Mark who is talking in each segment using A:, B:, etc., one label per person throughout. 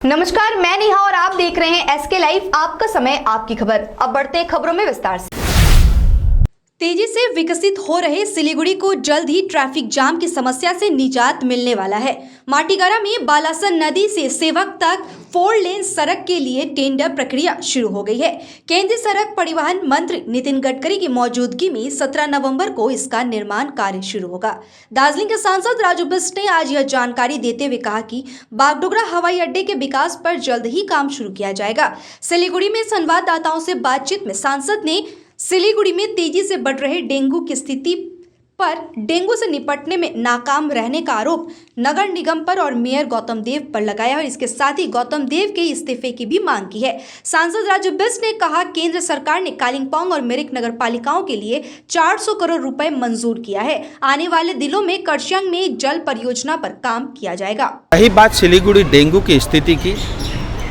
A: नमस्कार, मैं नेहा और आप देख रहे हैं एसके लाइव। आपका समय, आपकी खबर। अब बढ़ते हैं खबरों में विस्तार से। तेजी से विकसित हो रहे सिलीगुड़ी को जल्द ही ट्रैफिक जाम की समस्या से निजात मिलने वाला है। माटीगारा में बालासन नदी से सेवक तक 4 लेन सड़क के लिए टेंडर प्रक्रिया शुरू हो गई है। केंद्रीय सड़क परिवहन मंत्री नितिन गडकरी की मौजूदगी में 17 नवंबर को इसका निर्माण कार्य शुरू होगा। दार्जिलिंग के सांसद राजू बिस्ट ने आज यह जानकारी देते हुए कहा कि बागडोगरा हवाई अड्डे के विकास पर जल्द ही काम शुरू किया जाएगा। सिलीगुड़ी में संवाददाताओं से बातचीत में सांसद ने सिलीगुड़ी में तेजी से बढ़ रहे डेंगू की स्थिति पर डेंगू से निपटने में नाकाम रहने का आरोप नगर निगम पर और मेयर गौतम देव पर लगाया और इसके साथ ही गौतम देव के इस्तीफे की भी मांग की है। सांसद राजू बिस्ट ने कहा, केंद्र सरकार ने कालिम्पोंग और मिरिक नगर पालिकाओं के लिए 400 करोड़ रुपए मंजूर किया है। आने वाले दिनों में करशंग में जल परियोजना पर काम किया जाएगा।
B: यही बात सिलीगुड़ी डेंगू की स्थिति की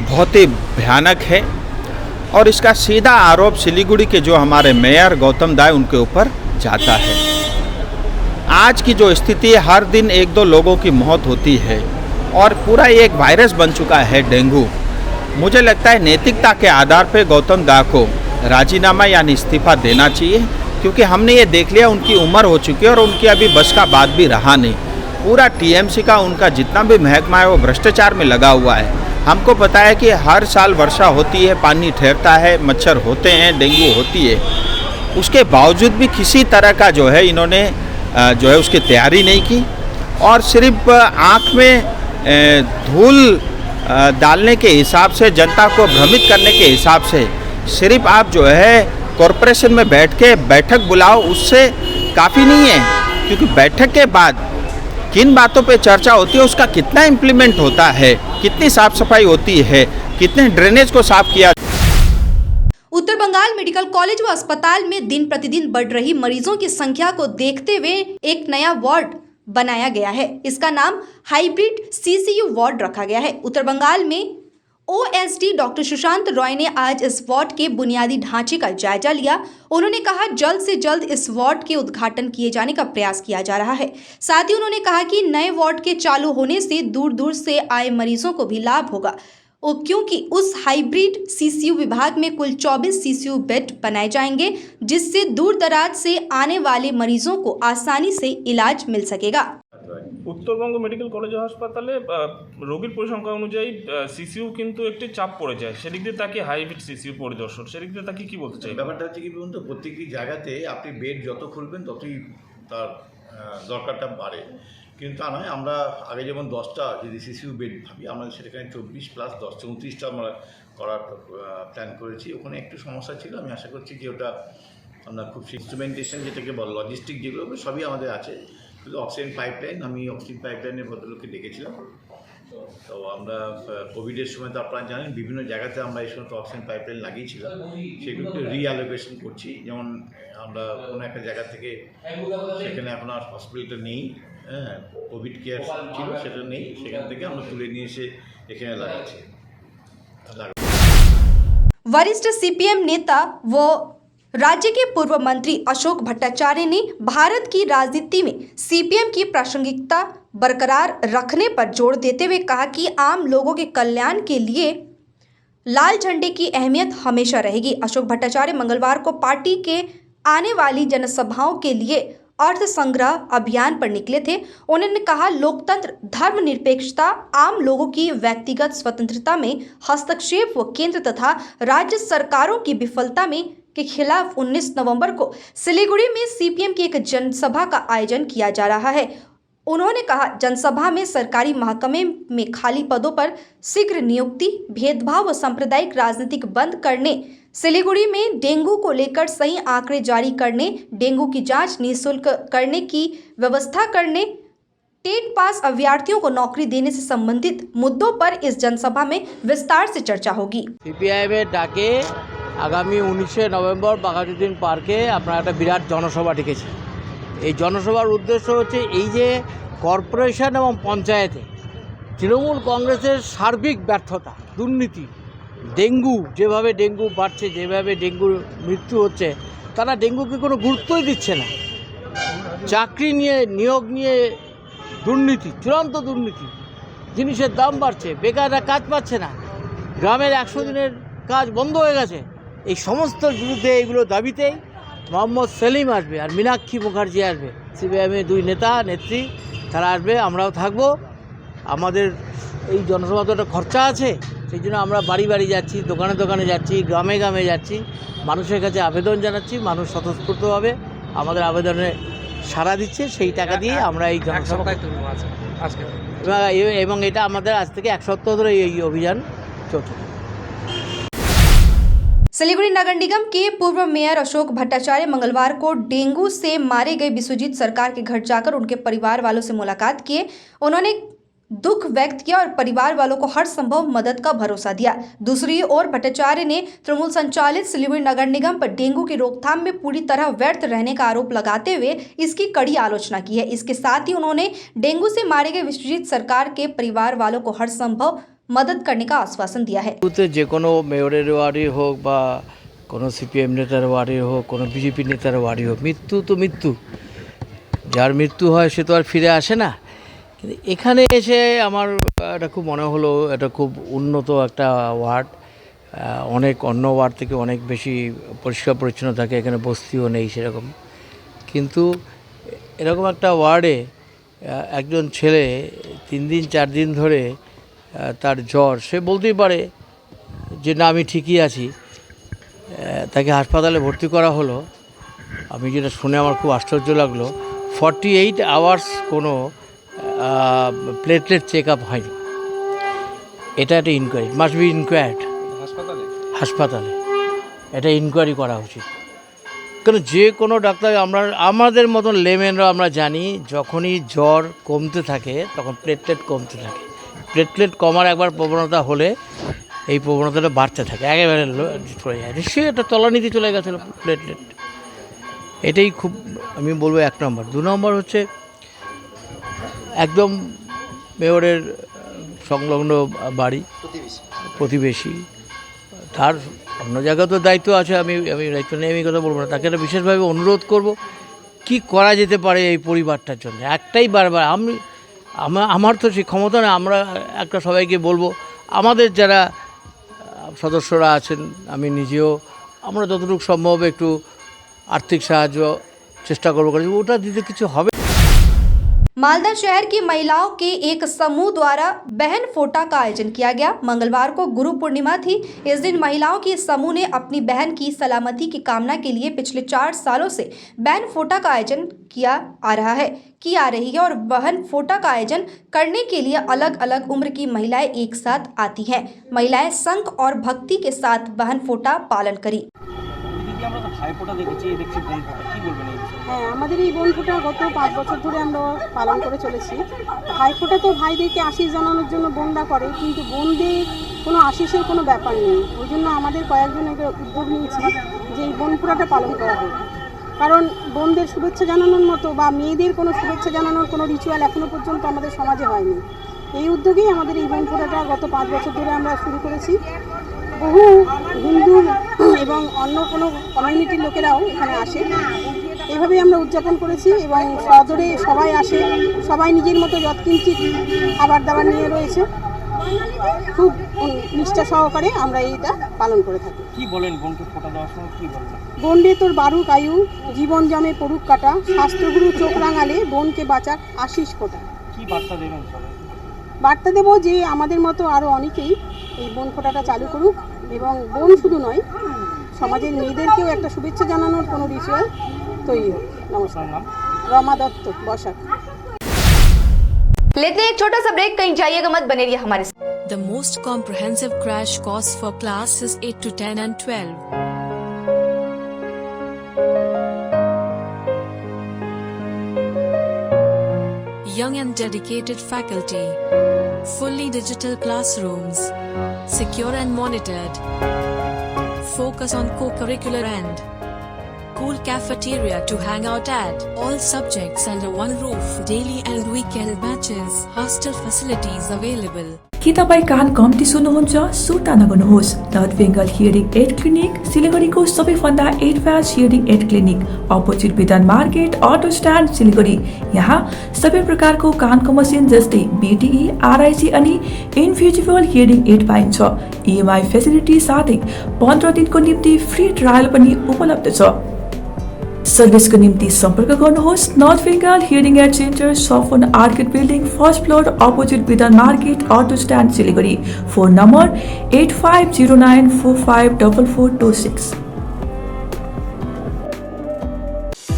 B: बहुत ही भयानक है और इसका सीधा आरोप सिलीगुड़ी के जो हमारे मेयर गौतम दाय उनके ऊपर जाता है। आज की जो स्थिति है, हर दिन 1-2 लोगों की मौत होती है और पूरा एक वायरस बन चुका है डेंगू। मुझे लगता है नैतिकता के आधार पर गौतम दाय को राजीनामा यानी इस्तीफा देना चाहिए, क्योंकि हमने ये देख लिया उनकी उम्र हो चुकी है और उनकी अभी बस का बात भी रहा नहीं। पूरा टीएमसी का उनका जितना भी महकमा है वो भ्रष्टाचार में लगा हुआ है। हमको पता है कि हर साल वर्षा होती है, पानी ठहरता है, मच्छर होते हैं, डेंगू होती है, उसके बावजूद भी किसी तरह का जो है इन्होंने जो है उसकी तैयारी नहीं की और सिर्फ आँख में धूल डालने के हिसाब से, जनता को भ्रमित करने के हिसाब से सिर्फ आप जो है कॉरपोरेशन में बैठ के बैठक बुलाओ, उससे काफ़ी नहीं है। क्योंकि बैठक के बाद किन बातों पे चर्चा होती है, उसका कितना इम्प्लीमेंट होता है, कितनी साफ सफाई होती है, कितने ड्रेनेज को साफ किया।
A: उत्तर बंगाल मेडिकल कॉलेज व अस्पताल में दिन प्रतिदिन बढ़ रही मरीजों की संख्या को देखते हुए एक नया वार्ड बनाया गया है। इसका नाम हाइब्रिड सीसीयू वार्ड रखा गया है। उत्तर बंगाल में ओएसडी डॉक्टर सुशांत रॉय ने आज इस वार्ड के बुनियादी ढांचे का जायजा लिया। उन्होंने कहा, जल्द से जल्द इस वार्ड के उद्घाटन किए जाने का प्रयास किया जा रहा है। साथ ही उन्होंने कहा कि नए वार्ड के चालू होने से दूर दूर से आए मरीजों को भी लाभ होगा, क्योंकि उस हाइब्रिड सीसीयू विभाग में कुल 24 सीसीयू बेड बनाए जाएंगे, जिससे दूर दराज से आने वाले मरीजों को आसानी से इलाज मिल सकेगा।
C: উত্তরবঙ্গ মেডিকেল কলেজ ও হাসপাতালে রোগীর পরিসংখ্যা অনুযায়ী সিসিইউ কিন্তু একটি চাপ পড়ে যায়, সেদিক দিয়ে তাকে হাইব্রিড সিসিইউ পরিদর্শন, সেদিক দিয়ে তাকে কি বলতে চাই?
D: ব্যাপারটা হচ্ছে কি বলুন তো, প্রত্যেকটি জায়গাতে আপনি বেড যত খুলবেন ততই তার দরকারটা বাড়ে, কিন্তু তা নয়। আমরা আগে যেমন 10টা যদি সিসিইউ বেড ভাবি, আমরা সেখানে 24 প্লাস 10 29টা আমরা করার প্ল্যান করেছি। ওখানে একটু সমস্যা ছিল, আমি আশা করছি যে ওটা আমরা খুব ইনস্ট্রুমেন্টেশন যেটাকে বল লজিস্টিক যেগুলো সবই আমাদের আছে। শুধু অক্সিজেন পাইপলাইন, আমি অক্সিজেন পাইপলাইনের ভদ্রলোককে ডেকেছিলাম। তো আমরা কোভিডের সময় তো আপনারা জানেন বিভিন্ন জায়গাতে আমরা এই সময় অক্সিজেন পাইপলাইন লাগিয়েছিলাম, সেগুলোকে রিঅ্যালোকেশন করছি। যেমন আমরা কোনো একটা জায়গা থেকে সেখানে এখন আর হসপিটালটা নেই, কোভিড কেয়ার ছিল সেটা নেই, সেখান থেকে আমরা তুলে নিয়ে এসে এখানে লাগাচ্ছি।
A: वरिष्ठ सीपीएम नेता व राज्य के पूर्व मंत्री अशोक भट्टाचार्य ने भारत की राजनीति में सीपीएम की प्रासंगिकता बरकरार रखने पर जोर देते हुए कहा कि आम लोगों के कल्याण के लिए लाल झंडे की अहमियत हमेशा रहेगी। अशोक भट्टाचार्य मंगलवार को पार्टी के आने वाली जनसभाओं के लिए अर्थ संग्रह अभियान पर निकले थे। उन्होंने कहा, लोकतंत्र, धर्मनिरपेक्षता, आम लोगों की व्यक्तिगत स्वतंत्रता में हस्तक्षेप व केंद्र तथा राज्य सरकारों की विफलता में के खिलाफ 19 नवंबर को सिलीगुड़ी में सीपीएम की एक जनसभा का आयोजन किया जा रहा है। उन्होंने कहा, जनसभा में सरकारी महकमे में खाली पदों पर शीघ्र नियुक्ति, भेदभाव व सांप्रदायिक राजनीतिक बंद करने, सिलीगुड़ी में डेंगू को लेकर सही आंकड़े जारी करने, डेंगू की जांच निःशुल्क करने की व्यवस्था करने, टेट पास अभ्यर्थियों को नौकरी देने से संबंधित मुद्दों पर इस जनसभा में विस्तार से चर्चा होगी।
E: सीपीआईएम डाके आगामी 19 नवम्बर বাঘাযতীন পার্কে আপনারা একটা বিরাট জনসভা ডেকেছে। এই জনসভার উদ্দেশ্য হচ্ছে এই যে কর্পোরেশন এবং পঞ্চায়েতে তৃণমূল কংগ্রেসের সার্বিক ব্যর্থতা, দুর্নীতি, ডেঙ্গু যেভাবে ডেঙ্গু বাড়ছে, যেভাবে ডেঙ্গুর মৃত্যু হচ্ছে, তারা ডেঙ্গুকে কোনো গুরুত্বই দিচ্ছে না। চাকরি নিয়ে, নিয়োগ নিয়ে দুর্নীতি, চূড়ান্ত দুর্নীতি, জিনিসের দাম বাড়ছে, বেকাররা কাজ পাচ্ছে না, গ্রামের 100 দিনের কাজ বন্ধ হয়ে গেছে। এই সমস্ত বিরুদ্ধে এইগুলো দাবিতেই মোহাম্মদ সেলিম আসবে আর মীনাক্ষী মুখার্জি আসবে, সিপিআইএমের 2 নেতা নেত্রী, তারা আসবে, আমরাও থাকবো। আমাদের এই জনসভা তো একটা খরচা আছে, সেই জন্য আমরা বাড়ি বাড়ি যাচ্ছি, দোকানে দোকানে যাচ্ছি, গ্রামে গ্রামে যাচ্ছি, মানুষের কাছে আবেদন জানাচ্ছি। মানুষ স্বতঃস্ফূর্তভাবে আমাদের আবেদনে সাড়া দিচ্ছে, সেই টাকা দিয়ে আমরা এই জনসভা, এবং এটা আমাদের আজ থেকে 1 সপ্তাহ ধরে এই অভিযান চলছে।
A: सिलीगुड़ी नगर निगम के पूर्व मेयर अशोक भट्टाचार्य मंगलवार को डेंगू से मारे गए विश्वजीत सरकार के घर जाकर उनके परिवार वालों से मुलाकात किए। उन्होंने दुख व्यक्त किया और परिवार वालों को हर संभव मदद का भरोसा दिया। दूसरी ओर भट्टाचार्य ने तृणमूल संचालित सिलीगुड़ी नगर निगम पर डेंगू की रोकथाम में पूरी तरह व्यर्थ रहने का आरोप लगाते हुए इसकी कड़ी आलोचना की है। इसके साथ ही उन्होंने डेंगू से मारे गए विश्वजीत सरकार के परिवार वालों को हर संभव मदद करने का आश्वासन दिया है।
E: যে কোনো মেয়রের ওয়ার্ডে হোক বা কোনো সিপিএম নেতার ওয়ার্ডে হোক, কোনো বিজেপি নেতার ওয়ার্ডে হোক, মৃত্যু তো মৃত্যু, যার মৃত্যু হয় সে তো আর ফিরে আসে না। কিন্তু এখানে এসে আমার এটা খুব মনে হলো এটা খুব উন্নত একটা ওয়ার্ড, অনেক অন্য ওয়ার্ড থেকে অনেক বেশি পরিষ্কার পরিচ্ছন্ন থাকে, এখানে বস্তিও নেই সেরকম। কিন্তু এরকম একটা ওয়ার্ডে একজন ছেলে 3 দিন 4 দিন ধরে তার জ্বর, সে বলতেই পারে যে না আমি ঠিকই আছি, তাকে হাসপাতালে ভর্তি করা হলো। আমি যেটা শুনে আমার খুব আশ্চর্য লাগলো, 48 আওয়ার্স কোনো প্লেটলেট চেক আপ হয়নি। এটা একটা ইনকোয়ারি, মাস্ট বি ইনকোয়ার্ড হাসপাতালে, এটা ইনকোয়ারি করা উচিত। কারণ যে কোনো ডাক্তার, আমাদের মতন লেমেনরা আমরা জানি যখনই জ্বর কমতে থাকে তখন প্লেটলেট কমতে থাকে। প্লেটলেট কমার একবার প্রবণতা হলে এই প্রবণতাটা বাড়তে থাকে, একেবারে চলে যায়, নিশ্চয়ই একটা তলানিতে চলে গেছিলো প্লেটলেট। এটাই খুব আমি বলবো 1 নম্বর। 2 নম্বর হচ্ছে একদম মেয়রের সংলগ্ন বাড়ি, প্রতিবেশী, তার অন্য জায়গায় তো দায়িত্ব আছে, আমি দায়িত্ব নিয়ে আমি কথা বলবো না, তাকে একটা বিশেষভাবে অনুরোধ করব কি করা যেতে পারে এই পরিবারটার জন্য। একটাই বারবার আমার তো সেই ক্ষমতা না, আমরা একটা সবাইকে বলবো, আমাদের যারা সদস্যরা আছেন, আমি নিজেও, আমরা যতটুকু সম্ভব একটু আর্থিক সাহায্য চেষ্টা করবো, ওটা দিতে কিছু হবে।
A: मालदा शहर की महिलाओं के एक समूह द्वारा बहन फोटा का आयोजन किया गया। मंगलवार को गुरु पूर्णिमा थी। इस दिन महिलाओं के समूह ने अपनी बहन की सलामती की कामना के लिए पिछले 4 सालों से बहन फोटा का आयोजन की आ रही है और बहन फोटा का आयोजन करने के लिए अलग अलग उम्र की महिलाएं एक साथ आती हैं। महिलाएं संक और भक्ति के साथ बहन फोटा पालन करी।
F: হ্যাঁ, আমাদের এই বোনফোঁটা গত 5 বছর ধরে আমরা পালন করে চলেছি। ভাইফোঁটা তো ভাইদেরকে আশীষ জানানোর জন্য বোনরা করে, কিন্তু বোনদের কোনো আশীষের কোনো ব্যাপার নেই। ওই জন্য আমাদের কয়েকজন উদ্যোগ নিয়েছি যে এই বোনফোঁটাটা পালন করা হোক। কারণ বোনদের শুভেচ্ছা জানানোর মতো বা মেয়েদের কোনো শুভেচ্ছা জানানোর কোনো রিচুয়াল এখনও পর্যন্ত আমাদের সমাজে হয়নি। এই উদ্যোগেই আমাদের এই বোনফোঁটাটা গত 5 বছর ধরে আমরা শুরু করেছি। বহু হিন্দু এবং অন্য কোনো কমিউনিটির লোকেরাও এখানে আসে। এভাবেই আমরা উদযাপন করেছি এবং সদরে সবাই আসে, সবাই নিজের মতো যৎকিঞ্চিত খাবার দাবার নিয়ে রয়েছে। খুব নিষ্ঠা সহকারে আমরা এইটা পালন করে থাকি।
G: কি বলেন বোনকে ফোঁটা দেওয়ার সময় কি বলেন?
F: বোনরে তোর বারুক আয়ু, জীবন জমে পড়ুক কাটা, শাস্ত্রগুরু চোখ রাঙালে বোনকে বাঁচাক আশিস ফোঁটা।
G: কি বার্তা দেবেন সবাই?
F: বার্তা দেবো যে আমাদের মতো আরও অনেকেই এই বোন ফোঁটাটা চালু করুক এবং বোন শুধু নয়, সমাজের মেয়েদেরকেও একটা শুভেচ্ছা জানানোর কোনো রিচুয়াল তৈরি হোক। নমস্কার।
G: নাম
F: রমা দত্ত, বসাক।
A: लेते हैं एक छोटा सा ब्रेक, कहीं जाइएगा मत, बने रहिए हमारे साथ।
H: The most comprehensive crash course for classes 8 to 10 and 12. Young and dedicated faculty, fully digital classrooms, secure and monitored, focus on co-curricular and cool cafeteria to hang out at. All subjects under one roof. Daily and weekend batches. Hostel facilities available.
I: के तपाईँ कान कम्ती सुन्नुहुन्छ? सुर्ता नगर्नुहोस्। North Bengal hearing aid clinic सिलगढीको सबैभन्दा advance hearing aid clinic, opposite Bidhan market, auto stand, Siliguri. यहाँ सबै प्रकारको कानको मसिन जस्तै बीटीई, आरआइसी अनि इन्भिजिबल हियरिङ एड पाइन्छ। इएमआई फेसिलिटी साथै 15 दिनको निम्ति फ्री ट्रायल पनि उपलब्ध छ। सर्भिसको निम्ति सम्पर्क गर्नुहोस् north Bengal hearing aid centre, सफन orchid building, first floor, opposite Bidhan market, auto stand, Siliguri. Phone number 8509454426।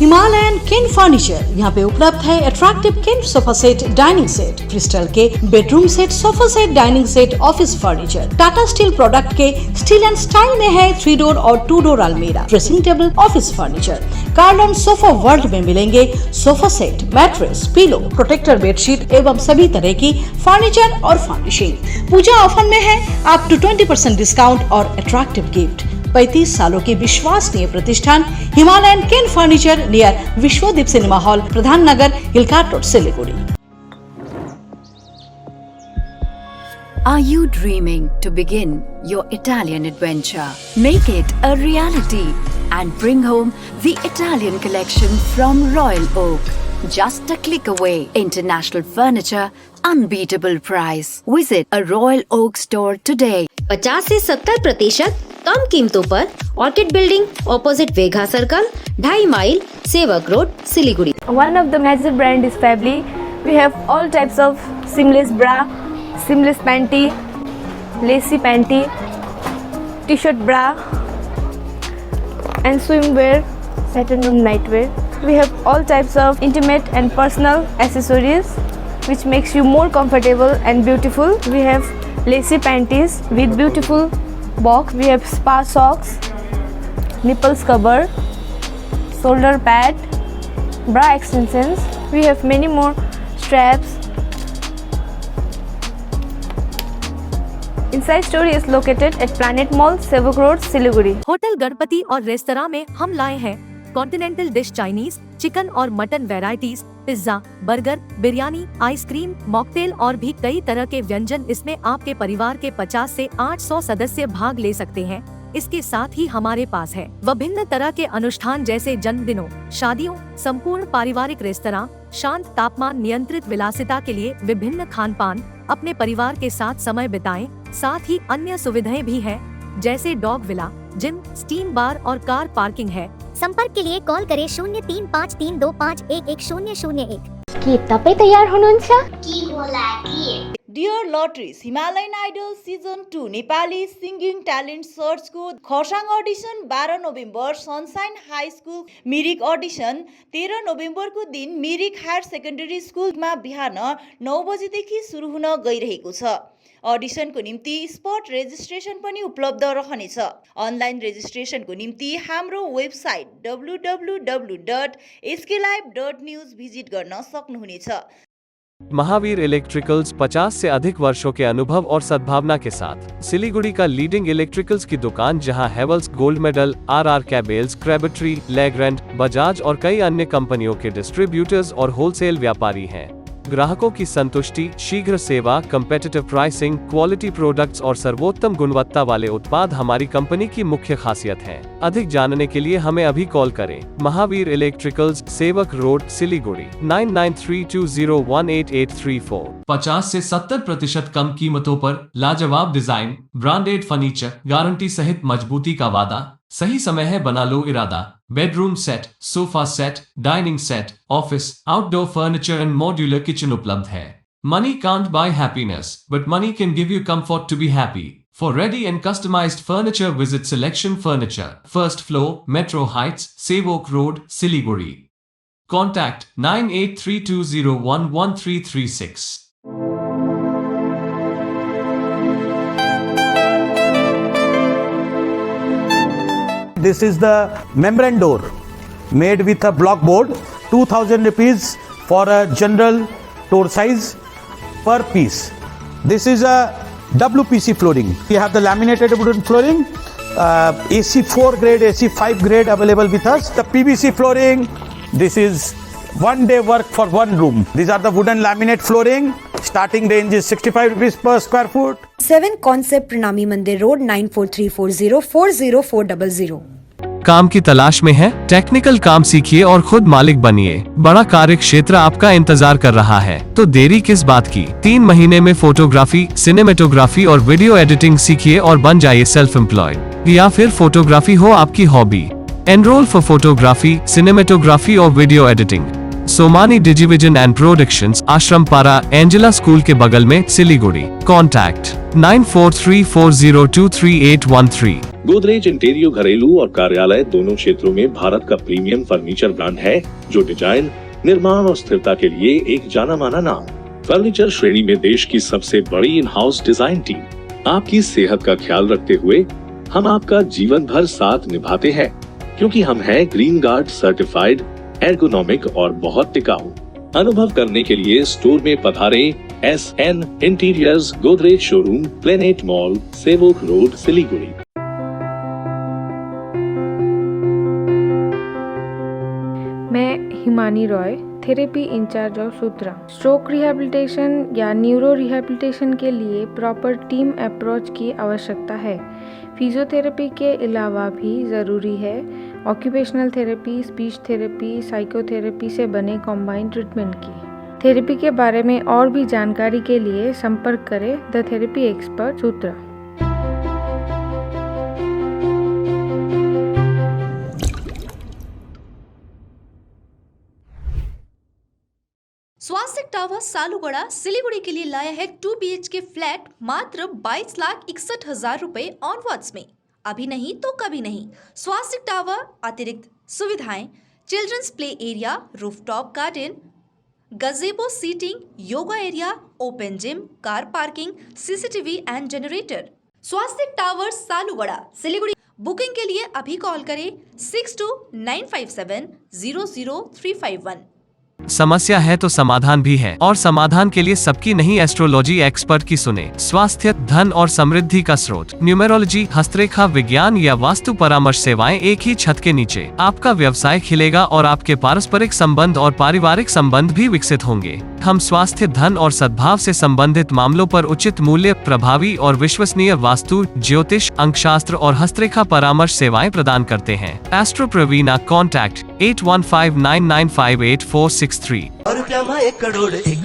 J: Himalayan kin furniture यहाँ पे उपलब्ध है। Attractive kin sofa set, dining set, crystal के bedroom set, sofa set, dining set, office furniture. Tata steel product के steel and style में है 3 door और 2 door अलमीरा, ड्रेसिंग टेबल, ऑफिस फर्नीचर। कार्लन सोफा वर्ल्ड में मिलेंगे sofa set, mattress, pillow, protector bedsheet एवं सभी तरह की फर्नीचर और फर्निशिंग। पूजा ऑफर में है अप टू 20% डिस्काउंट और अट्रैक्टिव गिफ्ट। 35 सालों के विश्वसनीय प्रतिष्ठान Himalayan kin furniture near Vishwadeep cinema hall, Pradhan Nagar, हिलकाट cart, road.
K: Are you dreaming to begin your Italian adventure? Make it a reality and bring home the Italian collection from Royal Oak. Just a click away. International furniture, unbeatable price. Visit a Royal Oak store today.
L: 50 से 70% कम कीमतों पर orchid building, opposite वेगा circle, 2.5 mile, सेवक road, Siliguri.
M: One of the major brand is Fably. We have all types of seamless bra, seamless panty, lacy panty, t-shirt bra, and swimwear, satin room nightwear. We have all types of intimate and personal accessories which makes you more comfortable and beautiful. We have lacy panties with beautiful box. We have spa socks, nipples cover, shoulder pad, bra extensions. We have many more straps. Inside store is located at Planet Mall, Sevok Road, Siliguri.
N: Hotel Ganpati और restaurant में हम लाए हैं continental dish, Chinese, chicken और mutton varieties, pizza, burger, biryani, ice cream, mocktail और भी कई तरह के व्यंजन। इसमें आपके परिवार के 50 से 800 सदस्य भाग ले सकते हैं। इसके साथ ही हमारे पास है विभिन्न तरह के अनुष्ठान जैसे जन्मदिनों, शादियों, संपूर्ण पारिवारिक रेस्तरां, शांत तापमान नियंत्रित विलासिता के लिए विभिन्न खान पान। अपने परिवार के साथ समय बिताएं। साथ ही अन्य सुविधाएं भी है जैसे डॉग विला, जिम, स्टीम बार और कार पार्किंग है।
O: संपर्क के लिए कॉल करें 0353251101। के तपाईं तयार हुनुहुन्छ? के होला के?
P: Dear lotteries Himalayan idol season 2 Nepali singing talent सर्चको Kurseong audition 12 November, sunshine high school Mirik audition 13 नोभेम्बरको दिन मिरिक हायर सेकेन्डरी स्कुलमा बिहान 9 बजेदेखि सुरु हुन गइरहेको छ। अडिसनको निम्ति स्पट रेजिस्ट्रेसन पनि उपलब्ध रहनेछ। अनलाइन रेजिस्ट्रेसनको निम्ति हाम्रो वेबसाइट www.sklive.news भिजिट गर्न सक्नुहुनेछ।
Q: महावीर इलेक्ट्रिकल्स 50 से अधिक वर्षों के अनुभव और सद्भावना के साथ सिलीगुड़ी का लीडिंग इलेक्ट्रिकल्स की दुकान, जहां Havells, gold medal, RR cables, Crabtree, Legrand, Bajaj और कई अन्य कंपनियों के डिस्ट्रीब्यूटर्स और होलसेल व्यापारी हैं। ग्राहकों की संतुष्टि, शीघ्र सेवा, कम्पेटिटिव प्राइसिंग, क्वालिटी प्रोडक्ट्स और सर्वोत्तम गुणवत्ता वाले उत्पाद हमारी कंपनी की मुख्य खासियत हैं। अधिक जानने के लिए हमें अभी कॉल करें। महावीर इलेक्ट्रिकल्स, सेवक रोड, सिलीगुड़ी 9932018834।
R: 50 से 70% कम कीमतों पर लाजवाब डिजाइन, ब्रांडेड फर्नीचर, गारंटी सहित मजबूती का वादा। सही समय है, बना लो इरादा। Bedroom set, sofa set, dining set, office, outdoor furniture and modular kitchen उपलब्ध है। Money can't buy happiness, but money can give you comfort to be happy. For ready and customized furniture, visit Selection Furniture, first floor, Metro Heights, Sevok Road, Siliguri. Contact 9832011336.
S: This is the membrane door made with a block board, 2000 rupees for a general door size per piece. This is a WPC flooring. We have the laminated wooden flooring AC4 grade, AC5 grade available with us. The PVC flooring, this is 1 day work for 1 room. These are the wooden laminate flooring. Starting range is 65 rupees per square foot.
T: 7 Concept Pranami Mandir Road 9434040400.
Q: काम की तलाश में है? Technical काम सीखिए और खुद मालिक बनिए। बड़ा कार्य क्षेत्र आपका इंतजार कर रहा है, तो देरी किस बात की? 3 महीने में फोटोग्राफी, सिनेमेटोग्राफी और वीडियो एडिटिंग सीखिए और बन जाइए सेल्फ एम्प्लॉयड। या फिर फोटोग्राफी हो आपकी hobby. Enrol for photography, cinematography और video editing. Somani digivision and productions, Ashram Para, Angela school के बगल में, सिलीगुड़ी। कॉन्टैक्ट 9434023813।
U: गोदरेज इंटीरियर घरेलू और कार्यालय दोनों क्षेत्रों में भारत का प्रीमियम फर्नीचर ब्रांड है, जो डिजाइन, निर्माण और स्थिरता के लिए एक जाना माना नाम। फर्नीचर श्रेणी में देश की सबसे बड़ी इन हाउस डिजाइन टीम। आपकी सेहत का ख्याल रखते हुए हम आपका जीवन भर साथ निभाते हैं, क्योंकि हम हैं ग्रीन गार्ड सर्टिफाइड, एर्गोनॉमिक और बहुत टिकाऊ। अनुभव करने के लिए स्टोर में पधारें। SN interiors, Godrej showroom, planet mall, Sevoke road, Siliguri.
M: मैं Himani Roy, therapy in-charge of Sutra. Stroke rehabilitation या न्यूरो रिहैबिलिटेशन के लिए प्रॉपर टीम अप्रोच की आवश्यकता है। फिजियोथेरेपी के अलावा भी ज़रूरी है occupational therapy, speech therapy, psychotherapy से बने कॉम्बाइंड ट्रीटमेंट की। थेरेपी के बारे में और भी जानकारी के लिए संपर्क करें द थेरेपी एक्सपर्ट सूत्रा।
A: स्वास्थ्य टावर सालूगड़ा सिलीगुड़ी के लिए लाया है 2 BHK फ्लैट मात्र 22,61,000 रुपए ऑनवर्ड्स में। अभी नहीं तो कभी नहीं। स्वास्थ्य टावर अतिरिक्त सुविधाएं, children's play area, rooftop garden, gazebo seating, yoga area, open gym, car parking, CCTV and generator. Swasthya tower Salugara Siliguri. Booking के लिए अभी कॉल करें 6295700351।
Q: समस्या है तो समाधान भी है, और समाधान के लिए सबकी नहीं, एस्ट्रोलॉजी एक्सपर्ट की सुने। स्वास्थ्य, धन और समृद्धि का स्रोत, न्यूमेरोलॉजी, हस्तरेखा विज्ञान या वास्तु परामर्श सेवाएं एक ही छत के नीचे। आपका व्यवसाय खिलेगा और आपके पारस्परिक संबंध और पारिवारिक संबंध भी विकसित होंगे। हम स्वास्थ्य, धन और सद्भाव से संबंधित मामलों पर उचित मूल्य, प्रभावी और विश्वसनीय वास्तु, ज्योतिष, अंकशास्त्र और हस्तरेखा परामर्श सेवाएं प्रदान करते हैं। एस्ट्रो प्रवीणा, कॉन्टैक्ट 8159958463।
V: ₹1 करोड़ 1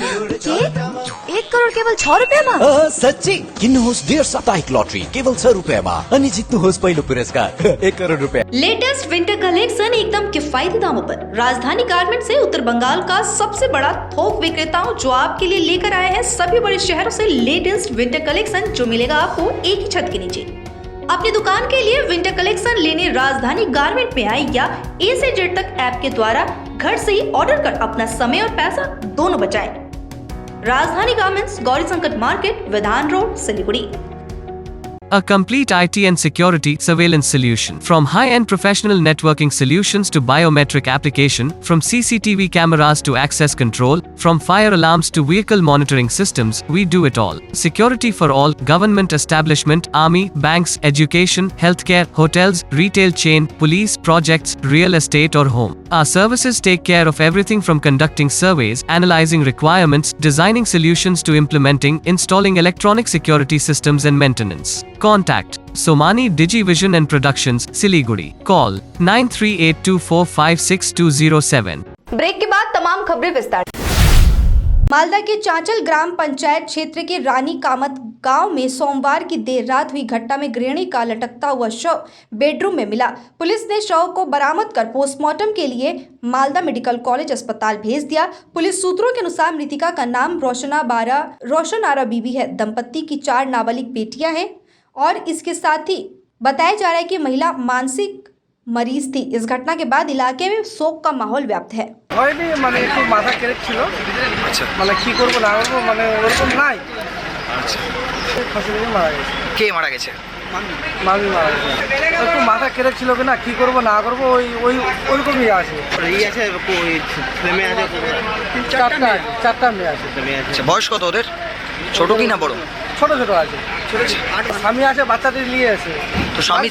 V: करोड़ केवल 6 रुपयामा? साँच्चै किन्नुहोस् डेढ साप्ताहिक लटरी केवल 6 रुपयामा अनि जित्नुहोस् पहिलो पुरस्कार 1 करोड़ रुपया।
A: लेटेस्ट विंटर कलेक्शन एकदम किफायती दामों पर। राजधानी गारमेंट से उत्तर बंगाल का सबसे बड़ा थोक विक्रेताओं जो आपके लिए लेकर आए हैं सभी बड़े शहरों से लेटेस्ट विंटर कलेक्शन, जो मिलेगा आपको एक ही छत के नीचे। अपनी दुकान के लिए विंटर कलेक्शन लेने राजधानी गारमेंट में आए या A से Z तक ऐप के द्वारा घर से ही ऑर्डर कर अपना समय और पैसा दोनों बचाएं। राजधानी गारमेंट्स, गौरी संकट मार्केट, विधान road, Siliguri.
Q: A complete IT and security surveillance solution. From high-end professional networking solutions to biometric application, from CCTV cameras to access control, from fire alarms to vehicle monitoring systems, we do it all. Security for all, government establishment, army, banks, education, healthcare, hotels, retail chain, police, projects, real estate or home. Our services take care of everything from conducting surveys, analyzing requirements, designing solutions to implementing, installing electronic security systems and maintenance. Contact Somani Digivision and Productions, Siliguri. Call 9382456207.
A: Break के बाद तमाम खबरें विस्तार। मालदा के चांचल ग्राम पंचायत क्षेत्र के रानी कामत गांव में सोमवार की देर रात हुई घटना में गृहिणी का लटकता हुआ शव बेडरूम में मिला। पुलिस ने शव को बरामद कर पोस्टमार्टम के लिए मालदा मेडिकल कॉलेज अस्पताल भेज दिया। पुलिस सूत्रों के अनुसार मृतिका का नाम रोशन आरा बीबी है। दंपत्ति की 4 नाबालिग बेटियां हैं और इसके साथ ही बताया जा रहा है कि महिला मानसिक मरीज थी। इस घटना के बाद इलाके में शोक का माहौल व्याप्त है।
G: माथा क्रेक ছিল মানে কি করব না করব মানে ওরকম নাই। আচ্ছা ফাঁসিতে মারা গেছে। কে মারা গেছে? মামি মারা গেছে। একটু মাথা ক্রেক ছিল কিনা কি করব না করব ওইরকমই আছে। এই আছে ওই ফ্রেমে আছে চারটা মেয়ে আছে। আচ্ছা বয়স কত ওদের? ছোট কি না বড়? ছোট ছোট আছে। স্বামী আছে, বাচ্চাদের নিয়ে আছে। তো স্বামী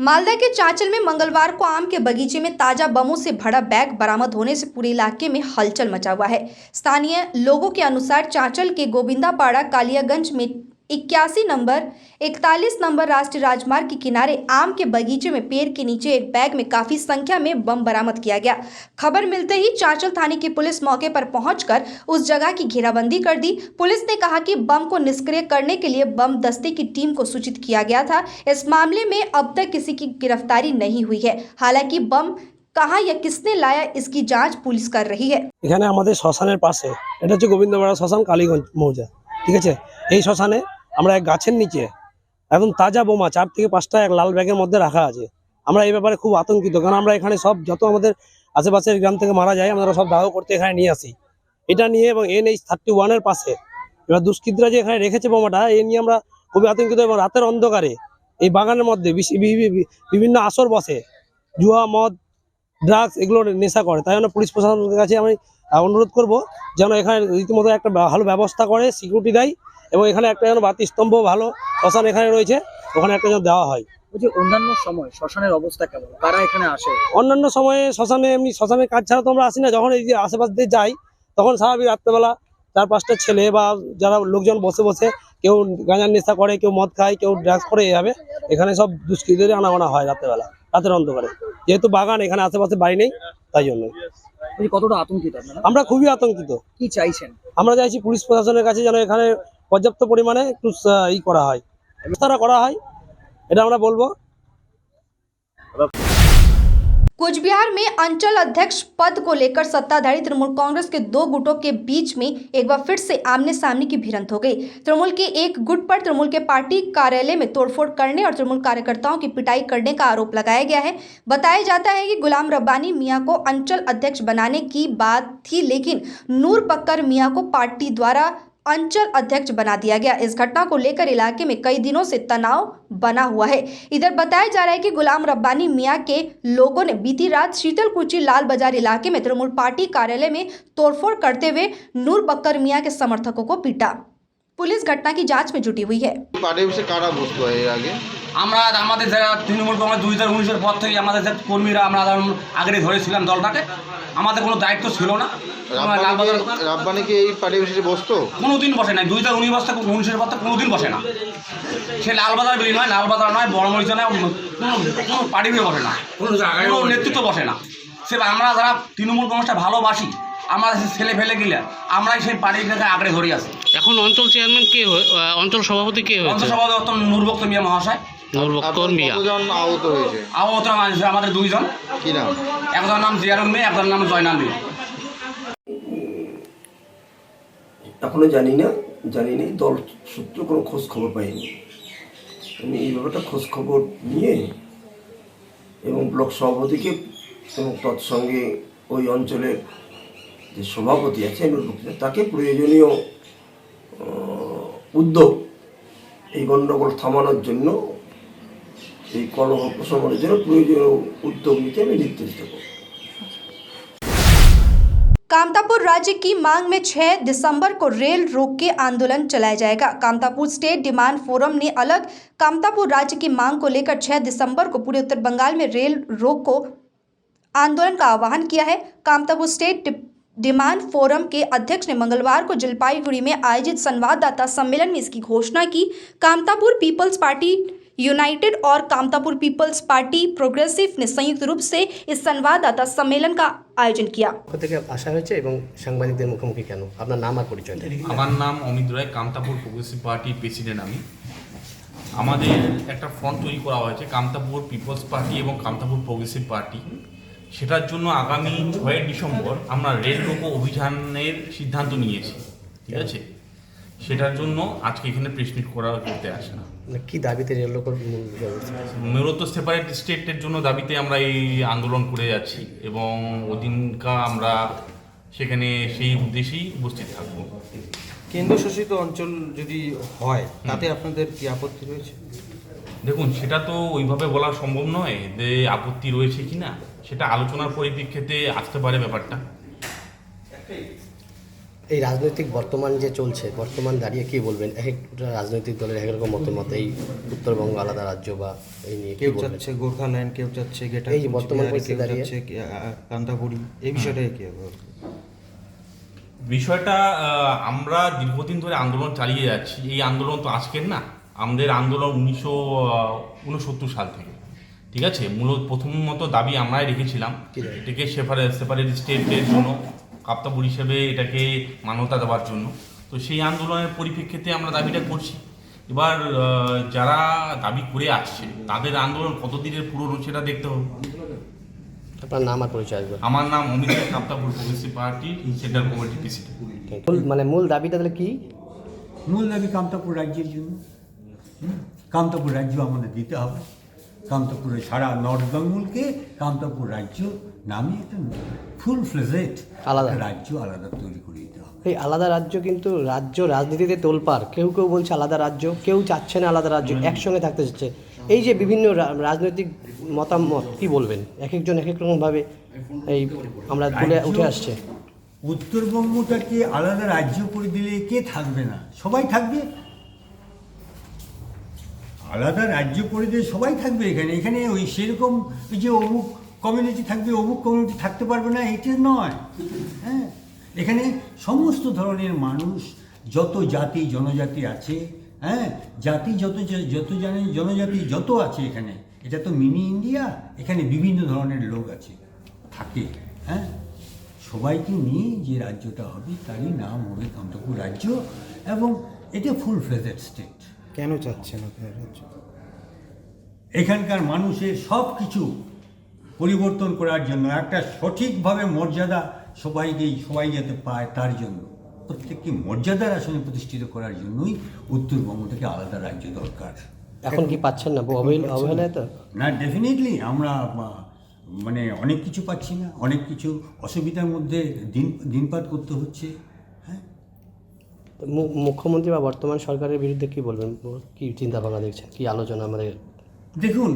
A: मालदा के चांचल में मंगलवार को आम के बगीचे में ताजा बमों से भरा बैग बरामद होने से पूरे इलाके में हलचल मचा हुआ है। स्थानीय लोगों के अनुसार चांचल के गोविंदापाड़ा कालियागंज में 41 नंबर राष्ट्रीय राजमार्ग के किनारे आम के बगीचे में पेड़ के नीचे एक बैग में काफी संख्या में बम बरामद किया गया। खबर मिलते ही चांचल थाने की पुलिस मौके पर पहुंचकर उस जगह की घेराबंदी कर दी। पुलिस ने कहा कि बम को निष्क्रिय करने के लिए बम दस्ते की टीम को सूचित किया गया था। इस मामले में अब तक किसी की गिरफ्तारी नहीं हुई है। हालांकि बम कहां या किसने लाया इसकी जांच पुलिस कर रही है।
B: এখানে আমাদের শ্মশানের পাশে, এটা হচ্ছে গোবিন্দপাড়া শ্মশান, কালীগঞ্জ মৌজা, ঠিক আছে। এই শ্মশানে আমরা এক গাছের নিচে একদম তাজা বোমা 4 থেকে 5টা এক লাল ব্যাগের মধ্যে রাখা আছে। আমরা এই ব্যাপারে খুব আতঙ্কিত, কারণ আমরা এখানে সব যত আমাদের আশেপাশের গ্রাম থেকে মারা যায় আমরা সব দাহ করতে এখানে নিয়ে আসি। এটা নিয়ে এবং NH-31 এর পাশে এবার দুষ্কৃতীরা যে এখানে রেখেছে বোমাটা, এ নিয়ে আমরা খুবই আতঙ্কিত। এবং রাতের অন্ধকারে এই বাগানের মধ্যে বিভিন্ন আসর বসে, জুয়া, মদ, ড্রাগস এগুলো নেশা করে। তাই জন্য পুলিশ প্রশাসনের কাছে আমি অনুরোধ করব যেন এখানে রীতিমতো একটা ভালো ব্যবস্থা করে, সিকিউরিটি দেয় এবং এখানে একটা যেন বাতি স্তম্ভ ভালো শ্মশান এখানে রয়েছে, ওখানে একটা যেন দেওয়া হয়।
G: বলছি অন্যান্য সময় শ্মশানের অবস্থা কেমন, কারা এখানে আসে?
B: অন্যান্য সময়ে শ্মশানে এমনি শ্মশানের কাজ ছাড়া তো আমরা আসি না। যখন এই যে আশেপাশ দিয়ে যাই তখন স্বাভাবিক রাত্রেবেলা 4-5টা ছেলে বা যারা লোকজন বসে বসে কেউ গাঁজার নেশা করে, কেউ মদ খায়, কেউ ড্রাগস করে, এইভাবে এখানে সব দুষ্কৃতীদের আনাগোনা হয় রাত্রেবেলা, রাতের অন্ধকারে। যেহেতু বাগান, এখানে আশেপাশে বাড়ি নেই, তাই জন্য।
G: কতটা আতঙ্কিত আপনারা?
B: আমরা খুবই আতঙ্কিত।
G: কি চাইছেন?
B: আমরা চাইছি পুলিশ প্রশাসনের কাছে যেন এখানে पर्याप्त परिमाणे একটু ই করা হয়, ব্যবস্থা করা হয়, এটা আমরা বলবো।
A: कुछ बिहार में अंचल अध्यक्ष पद को लेकर सत्ताधारी तृणमूल कांग्रेस के दो गुटों के बीच में एक बार फिर से आमने सामने की भिड़ंत हो गई। तृणमूल के एक गुट पर तृणमूल के पार्टी कार्यालय में तोड़फोड़ करने और तृणमूल कार्यकर्ताओं की पिटाई करने का आरोप लगाया गया है। बताया जाता है कि गुलाम रब्बानी मियां को अंचल अध्यक्ष बनाने की बात थी, लेकिन नूर बक्कर मियां को पार्टी द्वारा अंचल अध्यक्ष बना दिया गया। इस घटना को लेकर इलाके में कई दिनों से तनाव बना हुआ है। इधर बताया जा रहा है कि गुलाम रब्बानी मियां के लोगों ने बीती रात शीतलकुची लाल बाजार इलाके में तृणमूल पार्टी कार्यालय में तोड़फोड़ करते हुए नूर बक्कर मियां के समर्थकों को पीटा। पुलिस घटना की जांच में जुटी हुई है।
C: আমরা আমাদের যারা তৃণমূল কংগ্রেস 2019-এর পর থেকে আমাদের যে কর্মীরা আমরা আগে ধরেছিলাম দলটাকে, আমাদের কোনো দায়িত্ব ছিল না।
W: রাব্বানি কি এই পার্টি অফিসে বসতো?
C: কোনোদিন বসে নাই। 2019-এর পর থেকে কোনোদিন বসে না। সে লালবাজার বেরিয়ে নয়, লালবাজার নয়, বড়মরিচা নয়, কোনো পার্টি হয়ে বসে না, কোনো নেতৃত্ব বসে না। সে আমরা যারা তৃণমূল কংগ্রেসটা ভালোবাসি, আমাদের ছেলে ফেলে গেলে আমরাই সেই পার্টিটাকে আঁকড়ে ধরে আসি।
E: এখন অঞ্চল চেয়ারম্যান কে, অঞ্চল সভাপতি কে হয়েছে?
C: অঞ্চল সভাপতি নূর বক্কর মিয়া মহাশয়।
W: আহত হয়েছে?
C: আহত আমাদের 2 জন।
W: কি নাম?
C: একজনের নাম জিয়ারুল মিয়া, একজনের নাম জয়নাল মিয়া।
X: এখনো জানি না, দল সূত্র কোনো খোঁজ খবর পাইনি। আমি এই ব্যাপারটা খোঁজ খবর নিয়ে এবং ব্লক সভাপতিকে এবং তৎসঙ্গে ওই অঞ্চলের যে সভাপতি আছে তাকে প্রয়োজনীয় উদ্যোগ এই গণ্ডগোল থামানোর জন্য, এই কলহ প্রশমনের জন্য প্রয়োজনীয় उद्योग नीचे में निर्देश देंगे।
A: कामतापुर राज्य की मांग में 6 दिसंबर को रेल रोक के आंदोलन चलाया जाएगा। कामतापुर स्टेट डिमांड फोरम ने अलग कामतापुर राज्य की मांग को लेकर 6 दिसंबर को पूरे उत्तर बंगाल में रेल रोक को आंदोलन का आह्वान किया है। कामतापुर स्टेट डिमांड फोरम के अध्यक्ष ने मंगलवार को जलपाईगुड़ी में आयोजित संवाददाता सम्मेलन में इसकी घोषणा की। कामतापुर पीपल्स पार्टी यूनाइटेड और कामतापुर पीपल्स पार्टी प्रोग्रेसिव ने संयुक्त रूप से इस संवाददाता सम्मेलन का आयोजन किया।
Y: आशा সাংবাদিকদের মুখোমুখি কেন? আপনার নাম আর পরিচয় দেন।
Z: আমার নাম অমিত রায়, কামতাপুর প্রোগ্রেসিভ পার্টির প্রেসিডেন্ট আমি। আমাদের একটা ফ্রন্ট তৈরি করা হয়েছে কামতাপুর পিপলস পার্টি এবং কামতাপুর প্রোগ্রেসিভ পার্টি। সেটার জন্য আগামী 6 ডিসেম্বর আমরা রেল রোকো অভিযানের সিদ্ধান্ত নিয়েছি, ঠিক আছে। সেটার জন্য আজকে এখানে প্রেস মিট করতে আসে না।
Y: কি দাবিতে রেল রোকোর
Z: মূলত সেপারেট স্টেটের জন্য দাবিতে আমরা এই আন্দোলন করে যাচ্ছি এবং ওদিনকা আমরা সেখানে সেই উদ্দেশ্যেই উপস্থিত থাকবো।
G: কেন্দ্রশাসিত অঞ্চল যদি হয় তাতে আপনাদের কি আপত্তি রয়েছে?
Z: দেখুন, সেটা তো ওইভাবে বলা সম্ভব নয় যে আপত্তি রয়েছে কি না, সেটা আলোচনার পরিপ্রেক্ষিতে আসতে পারে ব্যাপারটা।
Y: এই রাজনৈতিক বর্তমান যে চলছে, বর্তমান দাঁড়িয়ে কি বলবেন? এক একটা রাজনৈতিক দলের এক রকম মতামত, এই উত্তরবঙ্গ আলাদা রাজ্য বা এই নিয়ে
D: কেউ চাচ্ছে গোর্খাল্যান্ড, কেউ চাচ্ছে গেটা,
Y: এই যে বর্তমান পরিস্থিতি দাঁড়িয়ে
D: কান্তাপুরি, এই বিষয়টা কি হবে?
Z: বিষয়টা আমরা দীর্ঘদিন ধরে আন্দোলন চালিয়ে যাচ্ছি। এই আন্দোলন তো আজকের না, আমাদের আন্দোলন 1969 সাল থেকে, ঠিক আছে। মূলত প্রথমত দাবি আমরাই রেখেছিলাম এটাকে সেপারেট স্টেটের জন্য, কাপ্তাপুর হিসেবে এটাকে মান্যতা দেওয়ার জন্য। তো সেই আন্দোলনের পরিপ্রেক্ষিতে আমরা দাবিটা করছি। এবার যারা দাবি করে আসছে তাদের আন্দোলন কতদিনের পুরনো সেটা দেখতে হবে।
Y: আপনার নাম আর পরিচয়?
Z: আমার নাম Amit, Kamtapur progressive party central committee president.
Y: মানে মূল দাবিটা তাহলে কি?
F: মূল দাবি কামতাপুর রাজ্যের জন্য, কামতাপুর রাজ্য আমাদের দিতে হবে। কামতাপুরে সারা নর্থ বেঙ্গলকে কামতাপুর রাজ্য নামে একটা ফুল ফ্লেজেড
Y: আলাদা
F: রাজ্য আলাদা তৈরি করে দিতে হবে।
Y: এই আলাদা রাজ্য কিন্তু রাজ্য রাজনীতিতে তোলপাড়, কেউ কেউ বলছে আলাদা রাজ্য, কেউ চাচ্ছে না আলাদা রাজ্য, একসঙ্গে থাকতে চাচ্ছে। এই যে বিভিন্ন রাজনৈতিক মতামত, কি বলবেন? এক একজন এক এক রকমভাবে এই আমরা তুলে উঠে আসছে।
F: উত্তরবঙ্গটাকে আলাদা রাজ্য করে দিলে কে থাকবে না? সবাই থাকবে। আলাদা রাজ্য করে দিলে সবাই থাকবে এখানে। এখানে ওই সেরকম ওই যে অমুক কমিউনিটি থাকবে, অমুক কমিউনিটি থাকতে পারবে না, এটা নয়। হ্যাঁ, এখানে সমস্ত ধরনের মানুষ, যত জাতি জনজাতি আছে, হ্যাঁ, জাতি যত জনজাতি যত আছে এখানে, এটা তো মিনি ইন্ডিয়া। এখানে বিভিন্ন ধরনের লোক আছে, থাকে। হ্যাঁ, সবাইকে নিয়ে যে রাজ্যটা হবে তারই নাম হবে কামতাপুর রাজ্য, এবং এটা ফুল ফ্লেজেড স্টেট।
D: কেন চাচ্ছেন আপনার রাজ্য?
F: এখানকার মানুষের সব কিছু পরিবর্তন করার জন্য, একটা সঠিকভাবে মর্যাদা সবাই যাতে পায় তার জন্য, প্রত্যেককে মর্যাদার আসনে প্রতিষ্ঠিত করার জন্যই উত্তরবঙ্গটাকে আলাদা রাজ্য দরকার।
Y: এখন কি পাচ্ছেন না? অবহেলায় তো
F: না, ডেফিনেটলি আমরা মানে অনেক কিছু পাচ্ছি না, অনেক কিছু অসুবিধার মধ্যে দিনপাত করতে হচ্ছে। হ্যাঁ,
Y: মুখ্যমন্ত্রী বা বর্তমান সরকারের বিরুদ্ধে কি বলবেন? কি চিন্তা ভাবনা দেখছেন, কি আলোচনা আমাদের?
F: দেখুন,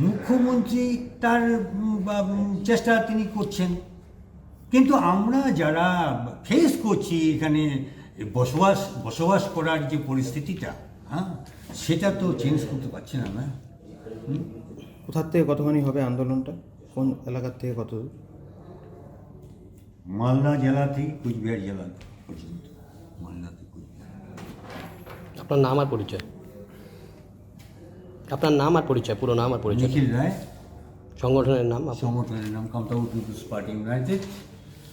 F: মুখ্যমন্ত্রী তার চেষ্টা তিনি করছেন, কিন্তু আমরা যারা ফেস করছি এখানে বসবাস করার যে পরিস্থিতিটা, হ্যাঁ, সেটা তো চেঞ্জ করতে পারছি না। না,
D: কোথার থেকে কতখানি হবে আন্দোলনটা? কোন এলাকার থেকে কত?
F: মালদা জেলা থেকে কুচবিহার জেলা পর্যন্ত। মালদা থেকে কুচবিহার।
Y: আপনার নাম আর পরিচয়? আপনার নাম আর পরিচয়, পুরো নাম আর পরিচয়?
F: নিখিল রায়।
Y: সংগঠনের নাম?
F: সংগঠনের নাম কামতাপুর পিপলস পার্টি ইউনাইটেড।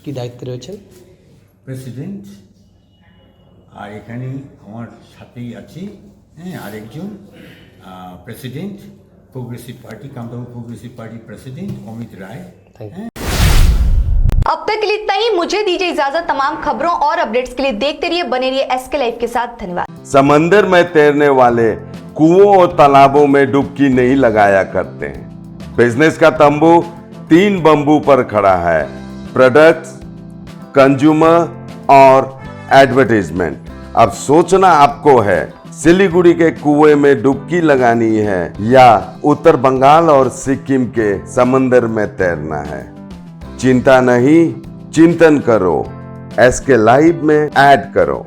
Y: কি দায়িত্বে রয়েছেন?
F: প্রেসিডেন্ট। আর এখানে আমার সাথেই আছে, হ্যাঁ, আরেকজন president progressive party Kamtapur progressive party president Amit Rai.
A: अब तक के लिए इतना ही। मुझे दीजिए इजाजत। तमाम खबरों और अपडेट्स के लिए देखते रहिए, बने रहिए SK लाइव के साथ। धन्यवाद।
H: समंदर में तैरने वाले कुओं और तालाबों में डुबकी नहीं लगाया करते हैं। बिजनेस का तंबू 3 बंबू पर खड़ा है: प्रोडक्ट्स, कंज्यूमर और एडवर्टाइजमेंट। अब सोचना आपको है, सिलीगुड़ी के कुएं में डुबकी लगानी है या उत्तर बंगाल और सिक्किम के समंदर में तैरना है। चिंता नहीं, चिंतन करो, SK लाइव में ऐड करो।